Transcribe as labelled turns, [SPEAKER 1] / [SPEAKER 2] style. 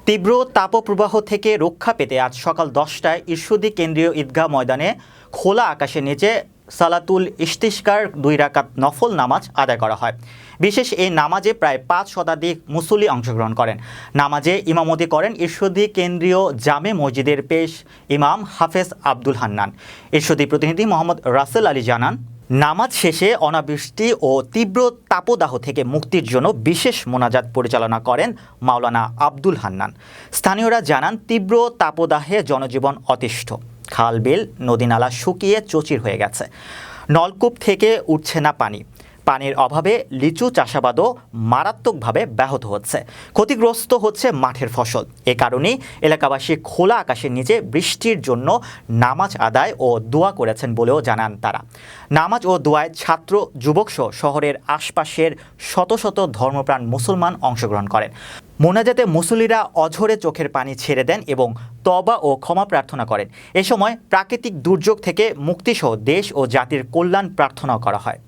[SPEAKER 1] তীব্র তাপপ্রবাহ থেকে রক্ষা পেতে আজ সকাল 10টায় ঈশ্বরদী কেন্দ্রীয় ঈদগাহ ময়দানে খোলা আকাশের নিচে সালাতুল ইস্তিস্কার 2 রাকাত নফল নামাজ আদায় করা হয়। বিশেষ এই নামাজে প্রায় 5 শতাধিক মুসল্লি অংশগ্রহণ করেন। নামাজে ইমামতি করেন ঈশ্বরদী কেন্দ্রীয় জামে মসজিদের পেশ ইমাম হাফেজ আব্দুল হান্নান। ঈশ্বরদী প্রতিনিধি মোহাম্মদ রাসেল আলী জানান, নামাজ শেষে অনাবৃষ্টি ও তীব্র তাপদাহ থেকে মুক্তির জন্য বিশেষ মোনাজাত পরিচালনা করেন মাওলানা আব্দুল হান্নান। স্থানীয়রা জানান, তীব্র তাপদাহে জনজীবন অতিষ্ঠ। খাল বিল নদীনালা শুকিয়ে চচির হয়ে গেছে। নলকূপ থেকে উঠছে না পানি। পানির অভাবে লিচু চাষাবাদও মারাত্মকভাবে ব্যাহত হচ্ছে। ক্ষতিগ্রস্ত হচ্ছে মাঠের ফসল। এ কারণেই এলাকাবাসী খোলা আকাশের নিচে বৃষ্টির জন্য নামাজ আদায় ও দোয়া করেছেন বলেও জানান তারা। নামাজ ও দোয়ায় ছাত্র যুবকসহ শহরের আশপাশের শত শত ধর্মপ্রাণ মুসলমান অংশগ্রহণ করেন। মোনাজাতে মুসল্লিরা অঝরে চোখের পানি ছেড়ে দেন এবং তওবা ও ক্ষমা প্রার্থনা করেন। এ সময় প্রাকৃতিক দুর্যোগ থেকে মুক্তিসহ দেশ ও জাতির কল্যাণ প্রার্থনা করা হয়।